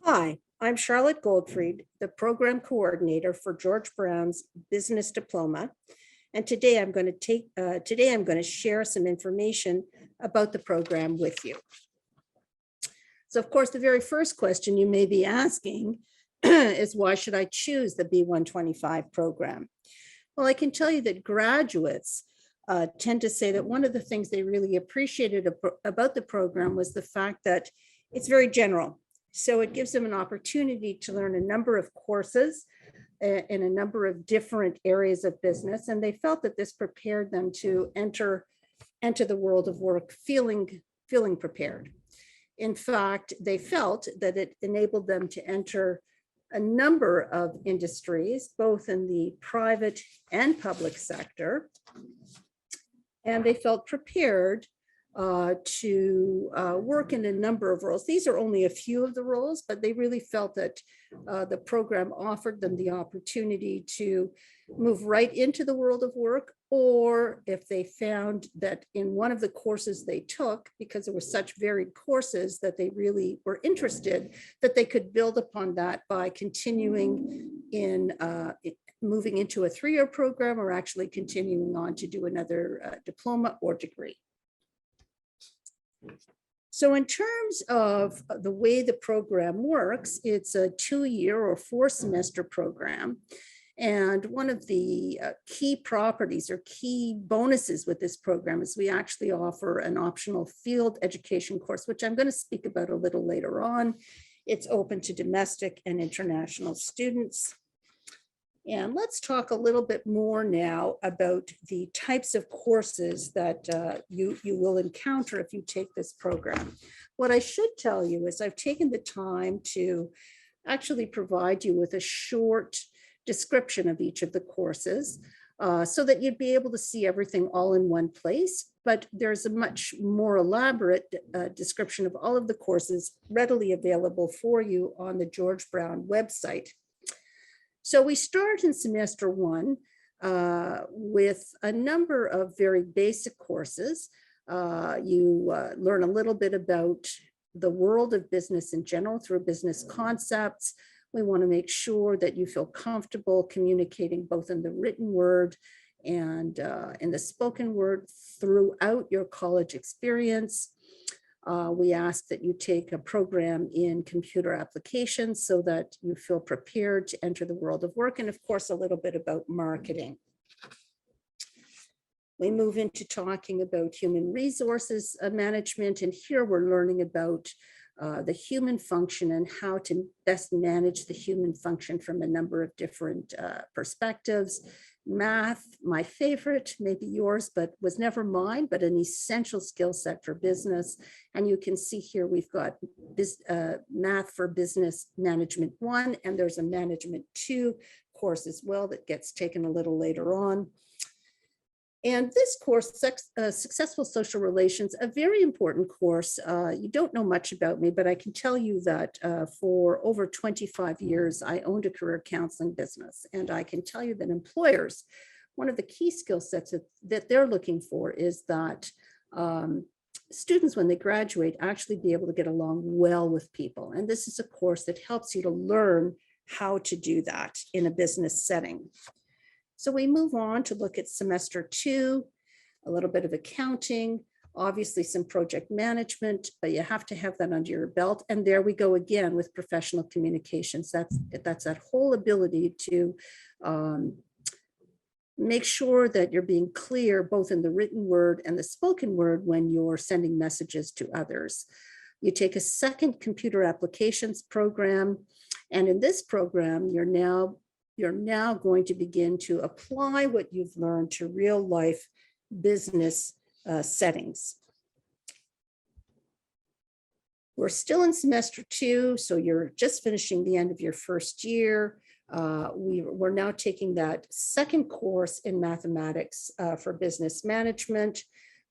Hi, I'm Charlotte Goldfried, the program coordinator for George Brown's Business Diploma. And today I'm going to share some information about the program with you. So of course, the very first question you may be asking is why should I choose the B125 program? Well, I can tell you that graduates tend to say that one of the things they really appreciated about the program was the fact that it's very general. So it gives them an opportunity to learn a number of courses in a number of different areas of business. And they felt that this prepared them to enter the world of work feeling prepared. In fact, they felt that it enabled them to enter a number of industries, both in the private and public sector. And they felt prepared to work in a number of roles. These are only a few of the roles, but they really felt that the program offered them the opportunity to move right into the world of work, or if they found that in one of the courses they took, because there were such varied courses that they really were interested, that they could build upon that by continuing in moving into a three-year program or actually continuing on to do another diploma or degree. So in terms of the way the program works, it's a 2-year or 4-semester program. And one of the key properties or key bonuses with this program is we actually offer an optional field education course, which I'm going to speak about a little later on. It's open to domestic and international students. And let's talk a little bit more now about the types of courses that you will encounter if you take this program. What I should tell you is I've taken the time to actually provide you with a short description of each of the courses so that you'd be able to see everything all in one place. But there's a much more elaborate description of all of the courses readily available for you on the George Brown website. So we start in semester 1 with a number of very basic courses. You learn a little bit about the world of business in general through business concepts. We want to make sure that you feel comfortable communicating both in the written word and in the spoken word throughout your college experience. We ask that you take a program in computer applications so that you feel prepared to enter the world of work, and of course, a little bit about marketing. We move into talking about human resources management, and here we're learning about the human function and how to best manage the human function from a number of different perspectives. Math, my favorite, maybe yours, but was never mine, but an essential skill set for business. And you can see here we've got Math for Business Management 1, and there's a Management 2 course as well that gets taken a little later on. And this course, Successful Social Relations, a very important course. You don't know much about me, but I can tell you that for over 25 years, I owned a career counseling business. And I can tell you that employers, one of the key skill sets that they're looking for is that students, when they graduate, actually be able to get along well with people. And this is a course that helps you to learn how to do that in a business setting. So we move on to look at semester 2, a little bit of accounting, obviously some project management, but you have to have that under your belt. And there we go again with professional communications. That's that whole ability to make sure that you're being clear both in the written word and the spoken word when you're sending messages to others. You take a second computer applications program, and in this program, you're now going to begin to apply what you've learned to real life business settings. We're still in semester 2, so you're just finishing the end of your first year. We're now taking that second course in mathematics for business management.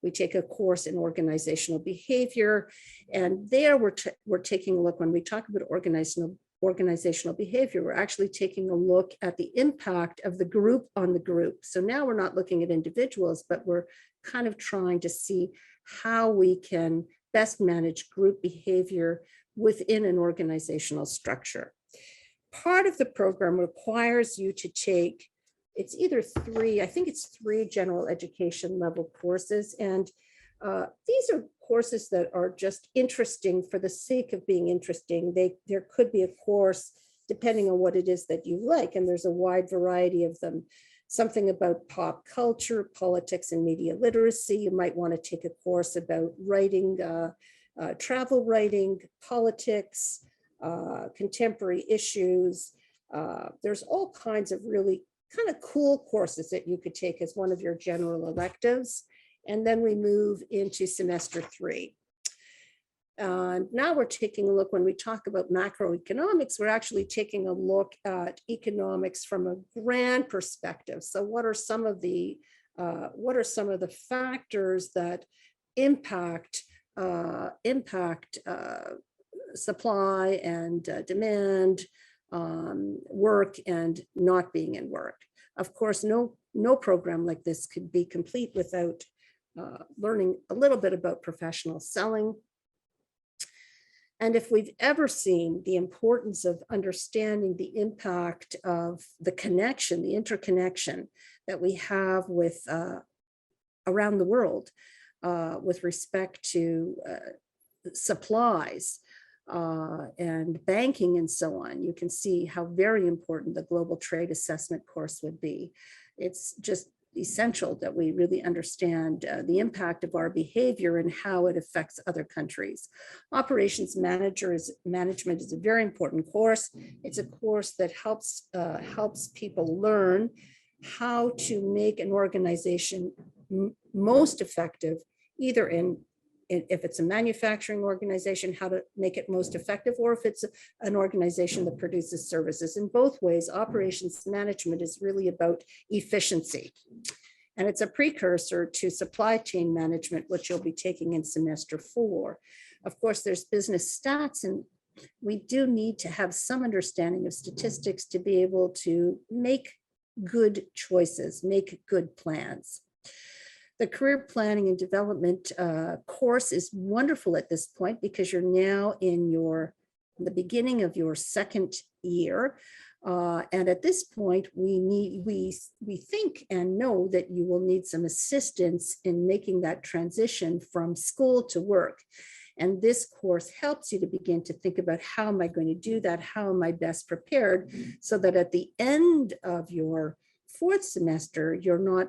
We take a course in organizational behavior, and there we're taking a look, when we talk about organizational behavior, we're actually taking a look at the impact of the group on the group. So now we're not looking at individuals, but we're kind of trying to see how we can best manage group behavior within an organizational structure. Part of the program requires you to take, it's either three, I think it's 3 general education level courses. And these are courses that are just interesting for the sake of being interesting. There could be a course depending on what it is that you like, and there's a wide variety of them. Something about pop culture, politics, and media literacy. You might want to take a course about writing, travel writing, politics, contemporary issues. There's all kinds of really kind of cool courses that you could take as one of your general electives. And then we move into semester 3. Now we're taking a look, when we talk about macroeconomics, we're actually taking a look at economics from a grand perspective. So what are some of the factors that impact supply and demand, work and not being in work? Of course, no program like this could be complete without learning a little bit about professional selling. And if we've ever seen the importance of understanding the impact of the connection, the interconnection that we have with around the world with respect to supplies and banking and so on, you can see how very important the global trade assessment course would be. It's just essential that we really understand the impact of our behavior and how it affects other countries. Operations management is a very important course. It's a course that helps people learn how to make an organization most effective, either if it's a manufacturing organization, how to make it most effective, or if it's an organization that produces services. In both ways, operations management is really about efficiency. And it's a precursor to supply chain management, which you'll be taking in semester 4. Of course, there's business stats, and we do need to have some understanding of statistics to be able to make good choices, make good plans. The career planning and development course is wonderful at this point because you're now in the beginning of your 2nd year. And at this point, we think and know that you will need some assistance in making that transition from school to work. And this course helps you to begin to think about, how am I going to do that? How am I best prepared? So that at the end of your 4th semester, you're not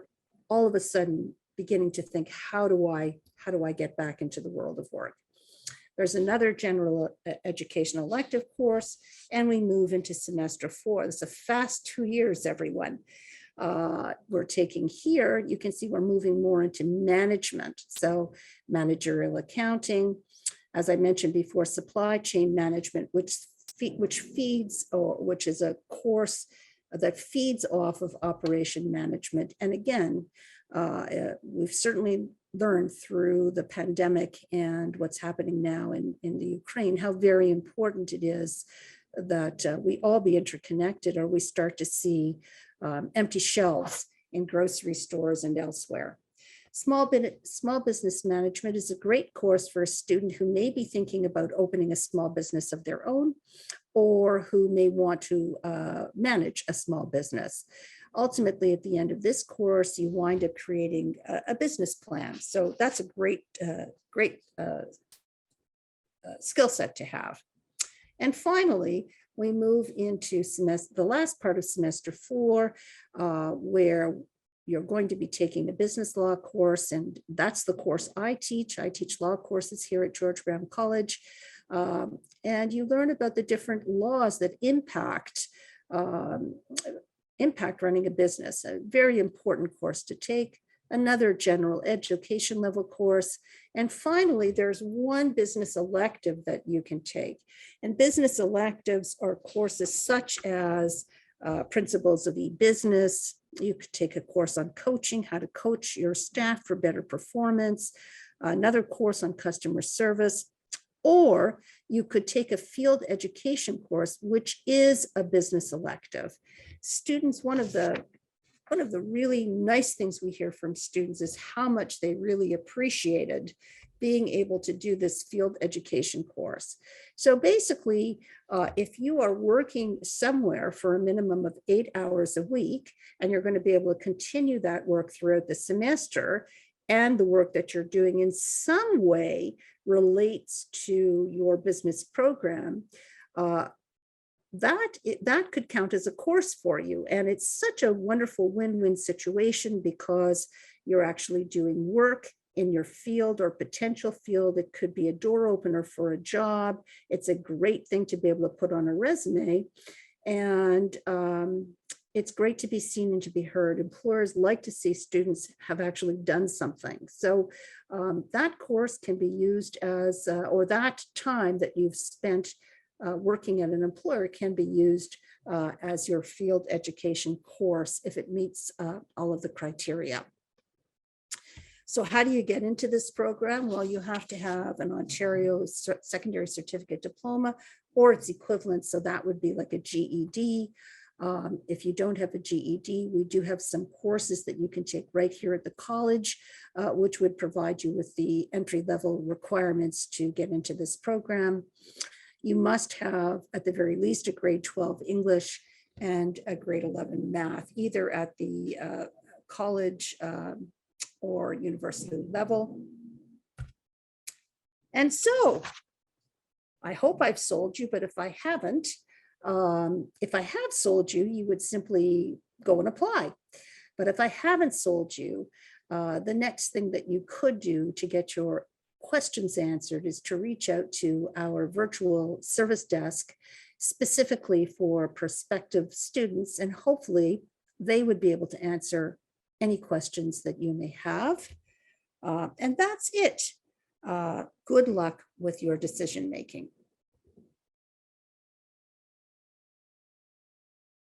all of a sudden beginning to think, how do I get back into the world of work? There's another general education elective course, and we move into semester 4. It's a fast 2 years, everyone. We're taking here, you can see we're moving more into management. So managerial accounting, as I mentioned before, supply chain management, which is a course that feeds off of operation management. And again, we've certainly learned through the pandemic and what's happening now in the Ukraine, how very important it is that we all be interconnected, or we start to see empty shelves in grocery stores and elsewhere. Small business management is a great course for a student who may be thinking about opening a small business of their own, or who may want to manage a small business. Ultimately, at the end of this course, you wind up creating a business plan. So that's a great skill set to have. And finally, we move into the last part of semester 4, where you're going to be taking the business law course, and that's the course I teach. I teach law courses here at George Brown College, and you learn about the different laws that impact running a business. A very important course to take. Another general education level course. And finally, there's one business elective that you can take. And business electives are courses such as principles of e-business. You could take a course on coaching, how to coach your staff for better performance, another course on customer service, or you could take a field education course, which is a business elective. Students, one of the really nice things we hear from students is how much they really appreciated being able to do this field education course. So basically, if you are working somewhere for a minimum of 8 hours a week, and you're going to be able to continue that work throughout the semester, and the work that you're doing in some way relates to your business program, that could count as a course for you. And it's such a wonderful win-win situation because you're actually doing work in your field or potential field. It could be a door opener for a job. It's a great thing to be able to put on a resume. And it's great to be seen and to be heard. Employers like to see students have actually done something. So that course can be used as, or that time that you've spent working at an employer can be used as your field education course if it meets all of the criteria. So how do you get into this program? Well, you have to have an Ontario secondary certificate diploma or its equivalent. So that would be like a GED. If you don't have a GED, we do have some courses that you can take right here at the college, which would provide you with the entry-level requirements to get into this program. You must have, at the very least, a grade 12 English and a grade 11 math, either at the college or university level. And so I hope I've sold you, but if I haven't, if I have sold you, you would simply go and apply. But if I haven't sold you, the next thing that you could do to get your questions answered is to reach out to our virtual service desk specifically for prospective students, and hopefully they would be able to answer any questions that you may have. And that's it. Good luck with your decision making.